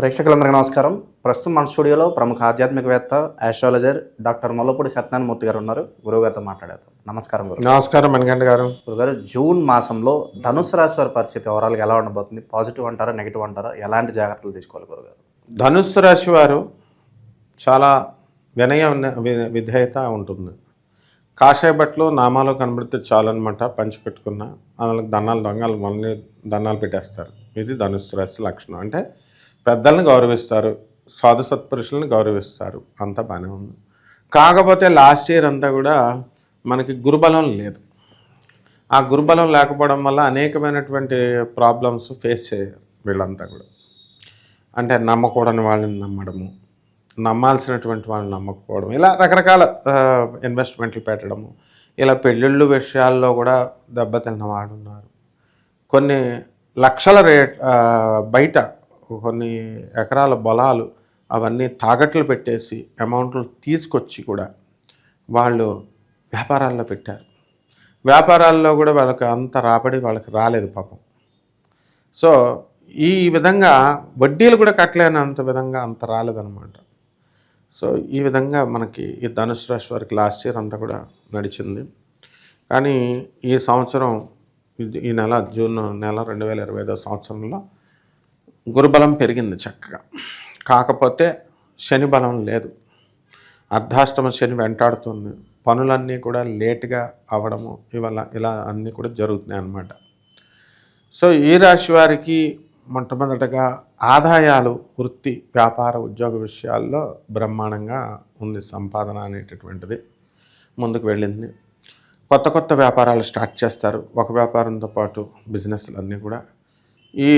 ప్రేక్షకులందరికీ నమస్కారం. ప్రస్తుతం మన స్టూడియోలో ప్రముఖ ఆధ్యాత్మికవేత్త, ఆస్ట్రాలజర్ డాక్టర్ మొల్లపూడి సత్యనారాయణమూర్తి గారు ఉన్నారు. గురువుగారితో మాట్లాడేద్దాం. నమస్కారం గురు. నమస్కారం మణికంఠ గారు. గురుగారు, జూన్ మాసంలో ధనుసు రాశి వారి పరిస్థితి ఓవరాల్గా ఎలా ఉండబోతుంది? పాజిటివ్ అంటారా, నెగిటివ్ అంటారా? ఎలాంటి జాగ్రత్తలు తీసుకోవాలి గురుగారు? ధనుస్సు రాశి వారు చాలా వినయ విధేయత ఉంటుంది. కాషాయ బట్టలు నామాలు కనబడితే చాలు అనమాట. పంచి పెట్టుకున్న వాళ్ళకి దొంగలు మళ్ళీ దండాలు పెట్టేస్తారు. ఇది ధనుస్సు రాశి లక్షణం. అంటే పెద్దల్ని గౌరవిస్తారు, సాధు సత్పురుషులను గౌరవిస్తారు, అంతా బాగానే ఉంది. కాకపోతే లాస్ట్ ఇయర్ అంతా కూడా మనకి గురుబలం లేదు. ఆ గురుబలం లేకపోవడం వల్ల అనేకమైనటువంటి ప్రాబ్లమ్స్ ఫేస్ చేయారు వీళ్ళంతా కూడా. అంటే నమ్మకూడని వాళ్ళని నమ్మడము, నమ్మాల్సినటువంటి వాళ్ళని నమ్మకపోవడం, ఇలా రకరకాల ఇన్వెస్ట్మెంట్లు పెట్టడము, ఇలా పెళ్ళిళ్ళు విషయాల్లో కూడా దెబ్బతిన్న వాళ్ళు ఉన్నారు. కొన్ని లక్షల బయట కొన్ని ఎకరాల పొలాలు అవన్నీ తాకట్లు పెట్టేసి అమౌంట్లు తీసుకొచ్చి కూడా వాళ్ళు వ్యాపారాల్లో పెట్టారు. వ్యాపారాల్లో కూడా వాళ్ళకి అంత రాబడి వాళ్ళకి రాలేదు పాపం. సో ఈ విధంగా వడ్డీలు కూడా కట్టలేనంత విధంగా అంత రాలేదన్నమాట. సో ఈ విధంగా మనకి ఈ ధనుసు రాశి వారికి లాస్ట్ ఇయర్ అంతా కూడా నడిచింది. కానీ ఈ సంవత్సరం ఈ నెల జూన్ నెల 2025 సంవత్సరంలో గురుబలం పెరిగింది చక్కగా. కాకపోతే శని బలం లేదు. అర్ధాష్టమ శని వెంటాడుతుంది. పనులన్నీ కూడా లేటుగా అవ్వడము ఇలా అన్నీ కూడా జరుగుతున్నాయి అన్నమాట. సో ఈ రాశి వారికి మొట్టమొదటగా ఆదాయాలు, వృత్తి, వ్యాపార, ఉద్యోగ విషయాల్లో బ్రహ్మాండంగా ఉంది. సంపాదన అనేటటువంటిది ముందుకు వెళ్ళింది. కొత్త కొత్త వ్యాపారాలు స్టార్ట్ చేస్తారు. ఒక వ్యాపారంతో పాటు బిజినెస్లు అన్నీ కూడా ఈ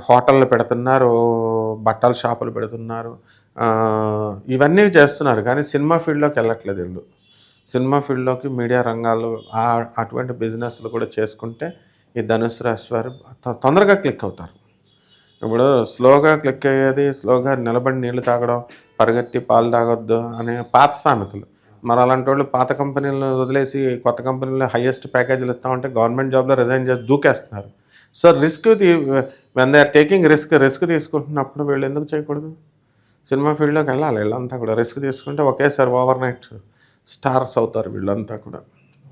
హోటళ్ళు పెడుతున్నారు, బట్టల షాపులు పెడుతున్నారు, ఇవన్నీ చేస్తున్నారు. కానీ సినిమా ఫీల్డ్లోకి వెళ్ళట్లేదు వీళ్ళు. సినిమా ఫీల్డ్లోకి, మీడియా రంగాలు అటువంటి బిజినెస్లు కూడా చేసుకుంటే ఈ ధనుసు రాశి వారు తొందరగా క్లిక్ అవుతారు. ఇప్పుడు స్లోగా క్లిక్ అయ్యేది, స్లోగా నిలబడి నీళ్లు తాగడం, పరిగెత్తి పాలు తాగొద్దు అనే పాత సామెతలు. మరి అలాంటి వాళ్ళు పాత కంపెనీలను వదిలేసి కొత్త కంపెనీలో హైయెస్ట్ ప్యాకేజీలు ఇస్తామంటే గవర్నమెంట్ జాబ్లో రిజైన్ చేసి దూకేస్తున్నారు. So risk when they are taking risk తీసుకుంటున్నప్పుడు వీళ్ళు ఎందుకు చేయకూడదు? సినిమా ఫీల్డ్లోకి వెళ్ళాలి. వీళ్ళంతా కూడా రిస్క్ తీసుకుంటే ఒకేసారి ఓవర్ నైట్ స్టార్స్ అవుతారు వీళ్ళంతా కూడా.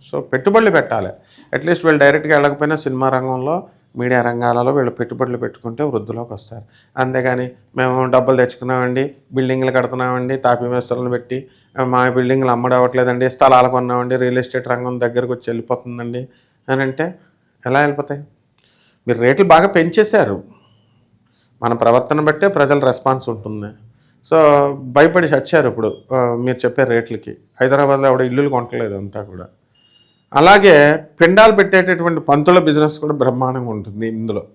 సో పెట్టుబడులు పెట్టాలి. అట్లీస్ట్ వీళ్ళు డైరెక్ట్గా వెళ్ళకపోయినా సినిమా రంగంలో, మీడియా రంగాలలో వీళ్ళు పెట్టుబడులు పెట్టుకుంటే వృద్ధిలోకి వస్తారు. అంతేగాని మేము డబ్బులు తెచ్చుకున్నామండి, బిల్డింగ్లు కడుతున్నామండి, తాపీ మేస్టర్లను పెట్టి మా బిల్డింగ్లు అమ్మడవట్లేదండి, స్థలాలు కొన్నామండి, రియల్ ఎస్టేట్ రంగం దగ్గరకు వచ్చి వెళ్ళిపోతుందండి అని అంటే ఎలా వెళ్ళిపోతాయి? మీరు రేట్లు బాగా పెంచేశారు. మన ప్రవర్తన బట్టే ప్రజల రెస్పాన్స్ ఉంటుంది. సో భయపడి చచ్చారు ఇప్పుడు మీరు చెప్పే రేట్లకి. హైదరాబాద్లో ఎవడ ఇల్లులు కొనట్లేదు అంతా కూడా. అలాగే పిండాలు పెట్టేటటువంటి పంతుల బిజినెస్ కూడా బ్రహ్మాండంగా ఉంటుంది. ఇందులో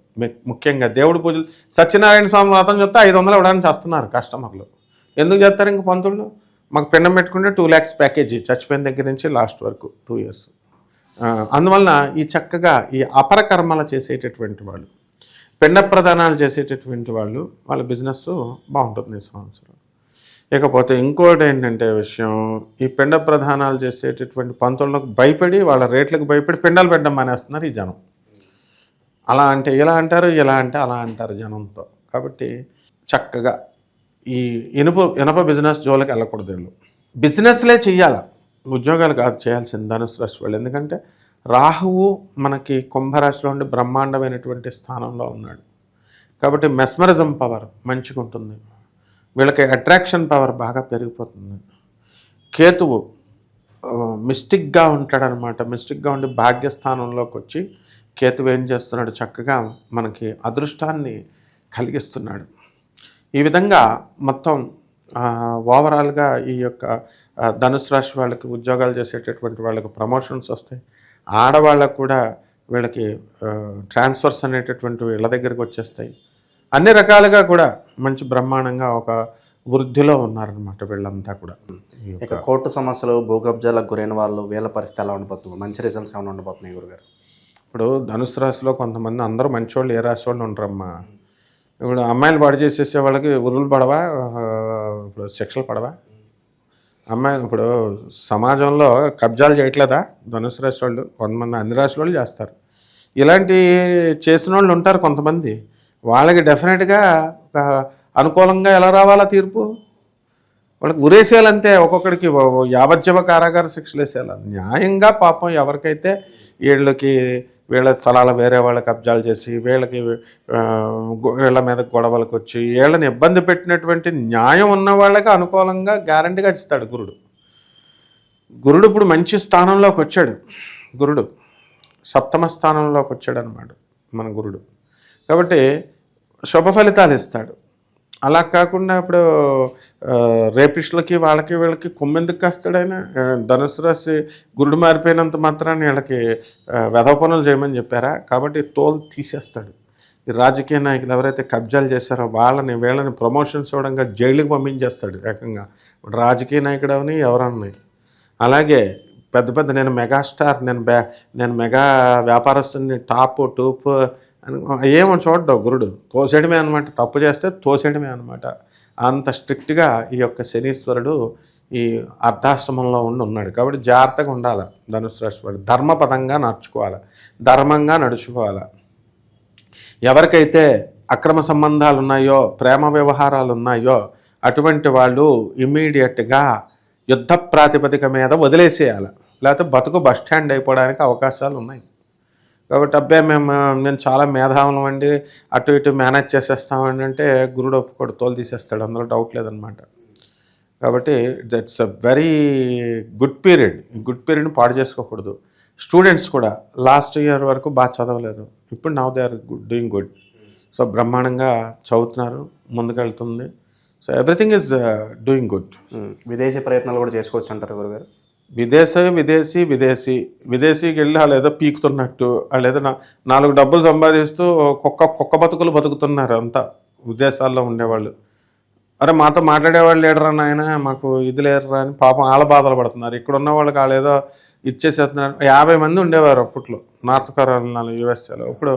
ముఖ్యంగా దేవుడి పూజలు, సత్యనారాయణ స్వామి వ్రతం చెప్తే 500 ఇవ్వడానికి చేస్తున్నారు కస్టమర్లు. ఎందుకు చేస్తారు ఇంక పంతులు? మాకు పిండం పెట్టుకుంటే 2 lakhs ప్యాకేజీ, చచ్చిపోయిన దగ్గర నుంచి లాస్ట్ వరకు 2 years. అందువలన ఈ చక్కగా ఈ అపరకర్మలు చేసేటటువంటి వాళ్ళు, పిండ ప్రదానాలు చేసేటటువంటి వాళ్ళు, వాళ్ళ బిజినెస్ బాగుంటుంది ఈ సంవత్సరం. ఇకపోతే ఇంకోటి ఏంటంటే విషయం, ఈ పిండ ప్రధానాలు చేసేటటువంటి పంతులకు భయపడి, వాళ్ళ రేట్లకు భయపడి పిండాలు పెట్టడం మానేస్తున్నారు ఈ జనం. అలా అంటే ఇలా అంటారు, ఇలా అంటే అలా అంటారు జనంతో. కాబట్టి చక్కగా ఈ ఇనుప బిజినెస్ జోలికి వెళ్ళకూడదు. వీళ్ళు బిజినెస్లే చెయ్యాలి, ఉద్యోగాలు కాదు చేయాల్సింది ధనుసు రాశి వాళ్ళు. ఎందుకంటే రాహువు మనకి కుంభరాశిలో ఉండి బ్రహ్మాండమైనటువంటి స్థానంలో ఉన్నాడు. కాబట్టి మెస్మరిజం పవర్ మంచిగా ఉంటుంది. వీళ్ళకి అట్రాక్షన్ పవర్ బాగా పెరిగిపోతుంది. కేతువు మిస్టిక్గా ఉంటాడనమాట. మిస్టిక్గా ఉండి భాగ్యస్థానంలోకి వచ్చి కేతువు ఏం చేస్తున్నాడు? చక్కగా మనకి అదృష్టాన్ని కలిగిస్తున్నాడు. ఈ విధంగా మొత్తం ఓవరాల్గా ఈ యొక్క ధనుసు రాశి వాళ్ళకి, ఉద్యోగాలు చేసేటటువంటి వాళ్ళకి ప్రమోషన్స్ వస్తాయి. ఆడవాళ్ళకు కూడా వీళ్ళకి ట్రాన్స్ఫర్స్ అనేటటువంటివి వీళ్ళ దగ్గరికి వచ్చేస్తాయి. అన్ని రకాలుగా కూడా మంచి బ్రహ్మాండంగా ఒక వృద్ధిలో ఉన్నారనమాట వీళ్ళంతా కూడా. ఇక కోర్టు సమస్యలు, భూకబ్జాలకు గురైన వాళ్ళు, వీళ్ళ పరిస్థితి ఎలా ఉండబోతుంది? మంచి రిజల్ట్స్ ఏమైనా ఉండబోతున్నాయి గురుగారు? ఇప్పుడు ధనుసు రాశిలో కొంతమంది, అందరూ మంచి వాళ్ళు, ఏ రాశి వాళ్ళు ఉంటారమ్మా. ఇప్పుడు అమ్మాయిలు పాడు చేసేసే వాళ్ళకి ఉరులు పడవా, ఇప్పుడు శిక్షలు పడవా? అమ్మాయిలు ఇప్పుడు సమాజంలో కబ్జాలు చేయట్లేదా ధనుసు రాశి వాళ్ళు? కొంతమంది అన్ని రాశి వాళ్ళు చేస్తారు. ఇలాంటి చేసిన వాళ్ళు ఉంటారు కొంతమంది. వాళ్ళకి డెఫినెట్గా ఒక అనుకూలంగా ఎలా రావాలా తీర్పు? వాళ్ళకి ఉరేసేయాలంతే, ఒక్కొక్కడికి యావజ్జీవ కారాగార శిక్షలు వేసేయాలి. న్యాయంగా పాపం ఎవరికైతే వీళ్ళ స్థలాలు వేరే వాళ్ళకి కబ్జాలు చేసి వీళ్ళ మీద గొడవలకు వచ్చి వీళ్ళని ఇబ్బంది పెట్టినటువంటి న్యాయం ఉన్న వాళ్ళకి అనుకూలంగా గ్యారంటీగా ఇస్తాడు గురుడు. గురుడు ఇప్పుడు మంచి స్థానంలోకి వచ్చాడు. గురుడు సప్తమ స్థానంలోకి వచ్చాడు అన్నమాట మన గురుడు. కాబట్టి శుభ ఫలితాలు ఇస్తాడు. అలా కాకుండా ఇప్పుడు రేపిస్టులకి వీళ్ళకి కొమ్మెందుకు కాస్తాడు ఆయన? ధనుసు రాశి గురుడు మారిపోయినంత మాత్రాన్ని వీళ్ళకి వెధవ పనులు చేయమని చెప్పారా? కాబట్టి తోలు తీసేస్తాడు. ఈ రాజకీయ నాయకులు ఎవరైతే కబ్జాలు చేశారో వీళ్ళని ప్రమోషన్స్ ఇవ్వడంగా జైలుకి పంపించేస్తాడు ఏకంగా. ఇప్పుడు రాజకీయ నాయకుడు అవని ఎవరన్నాయి. అలాగే పెద్ద నేను మెగాస్టార్, నేను మెగా వ్యాపారస్తుని, టూప్ అని ఏమో చూడ్డావు గురుడు. తోసేయడమే అనమాట. తప్పు చేస్తే తోసేయడమే అనమాట. అంత స్ట్రిక్ట్గా ఈ యొక్క శనీశ్వరుడు ఈ అర్ధాష్టమంలో ఉన్నాడు. కాబట్టి జాగ్రత్తగా ఉండాలి ధనుసు రాశి వాడు. ధర్మపదంగా నడుచుకోవాలి, ధర్మంగా నడుచుకోవాలి. ఎవరికైతే అక్రమ సంబంధాలు ఉన్నాయో, ప్రేమ వ్యవహారాలు ఉన్నాయో అటువంటి వాళ్ళు ఇమ్మీడియట్గా యుద్ధ ప్రాతిపదిక మీద వదిలేసేయాలి. లేకపోతే బతుకు బస్టాండ్ అయిపోవడానికి అవకాశాలు ఉన్నాయి. కాబట్టి నేను చాలా మేధావులం అండి, అటు ఇటు మేనేజ్ చేసేస్తామండి అంటే గురుడు ఒప్పుకోడు, తోలు తీసేస్తాడు. అందులో డౌట్ లేదనమాట. కాబట్టి that's a very good period. ఈ గుడ్ పీరియడ్ని పాడు చేసుకోకూడదు. స్టూడెంట్స్ కూడా లాస్ట్ ఇయర్ వరకు బాగా చదవలేదు, ఇప్పుడు now they are doing good. So బ్రహ్మాండంగా చదువుతున్నారు, ముందుకెళ్తుంది. So everything is doing good. విదేశీ ప్రయత్నాలు కూడా చేసుకోవచ్చు అంటారు గురుగారు? విదేశీకి వెళ్ళి వాళ్ళు ఏదో పీకుతున్నట్టు, వాళ్ళు ఏదో 4 డబ్బులు సంపాదిస్తూ కుక్క బతుకులు బతుకుతున్నారు అంతా విదేశాల్లో ఉండేవాళ్ళు. అరే మాతో మాట్లాడేవాళ్ళు లేడరా నాయన, మాకు ఇది లేడరా అని పాపం వాళ్ళ బాధలు పడుతున్నారు. ఇక్కడ ఉన్న వాళ్ళకి వాళ్ళు ఏదో ఇచ్చేసేస్తున్నారు. 50 మంది ఉండేవారు అప్పట్లో నార్త్ కరోలినాలో, యూఎస్ఏలో. ఇప్పుడు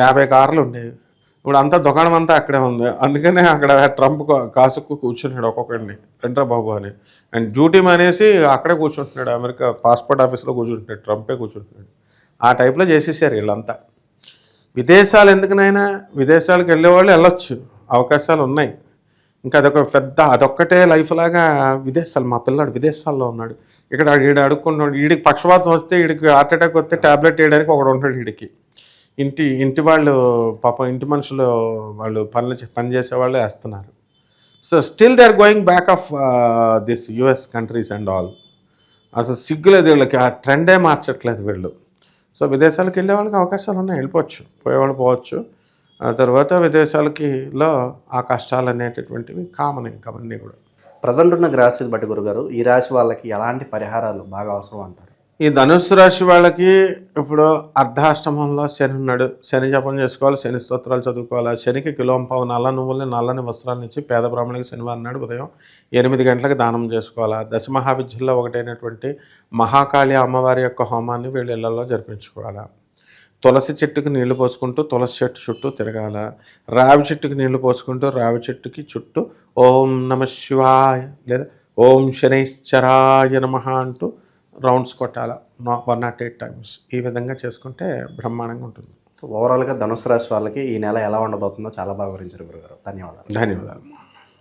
50 కార్లు ఉండేవి. ఇప్పుడు అంతా దుకాణం అంతా అక్కడే ఉంది. అందుకనే అక్కడ ట్రంప్ కాసుకు కూర్చున్నాడు ఒక్కొక్కడిని, రండ్రా బాబు అని. అండ్ డ్యూటీ మానేసి అక్కడే కూర్చుంటున్నాడు, అమెరికా పాస్పోర్ట్ ఆఫీస్లో కూర్చుంటున్నాడు, ట్రంపే కూర్చుంటున్నాడు. ఆ టైప్లో చేసేసారు వీళ్ళంతా. విదేశాలు ఎందుకునైనా, విదేశాలకు వెళ్ళేవాళ్ళు వెళ్ళొచ్చు, అవకాశాలు ఉన్నాయి. ఇంకా అదొక్కటే లైఫ్ లాగా విదేశాలు. మా పిల్లాడు విదేశాల్లో ఉన్నాడు, ఇక్కడ అడుక్కుంటున్నాడు. వీడికి పక్షవాతం వస్తే, వీడికి హార్ట్ అటాక్ వస్తే ట్యాబ్లెట్ వేయడానికి ఒకడు ఉంటాడు. వీడికి ఇంటి వాళ్ళు పాపం, ఇంటి మనుషులు వాళ్ళు పని చేసేవాళ్ళు వేస్తున్నారు. So still they are going back of this US countries and all. అసలు సిగ్గులేదు వీళ్ళకి, ఆ ట్రెండే మార్చట్లేదు వీళ్ళు. సో విదేశాలకు వెళ్ళే వాళ్ళకి అవకాశాలు ఉన్నాయి, వెళ్ళిపోవచ్చు, పోయేవాళ్ళు పోవచ్చు. ఆ తర్వాత విదేశాలకిలో ఆ కష్టాలు అనేటటువంటివి కామన్. ఇంకా అవన్నీ కూడా ప్రజెంట్ ఉన్న గ్రాసిని బట్టి గురుగారు, ఈ రాశి వాళ్ళకి ఎలాంటి పరిహారాలు బాగా అవసరం అంటారు? ఈ ధనుస్సు రాశి వాళ్ళకి ఇప్పుడు అర్ధాష్టమంలో శని ఉన్నాడు. శని జపం చేసుకోవాలి, శని స్తోత్రాలు చదువుకోవాలి. శనికి కిలోంపావు నల్ల నువ్వుల్ని, నల్లని వస్త్రాన్ని ఇచ్చి పేద బ్రాహ్మణికి శనివారం నాడు ఉదయం 8 గంటలకు దానం చేసుకోవాలి. దశమహావిద్యల్లో ఒకటైనటువంటి మహాకాళి అమ్మవారి యొక్క హోమాన్ని వీళ్ళ ఇళ్లలో జరిపించుకోవాలి. తులసి చెట్టుకి నీళ్లు పోసుకుంటూ తులసి చెట్టు చుట్టూ తిరగాల. రావి చెట్టుకి నీళ్లు పోసుకుంటూ రావి చెట్టుకి చుట్టూ ఓం నమ శివాయ లేదా ఓం శనైశ్చరాయ నమః అంటూ రౌండ్స్ కొట్టాల 108 టైమ్స్. ఈ విధంగా చేసుకుంటే బ్రహ్మాండంగా ఉంటుంది. ఓవరాల్గా ధనుసు రాశి వాళ్ళకి ఈ నెల ఎలా ఉండబోతుందో చాలా బాగా వివరించారు గురుగారు. ధన్యవాదాలు.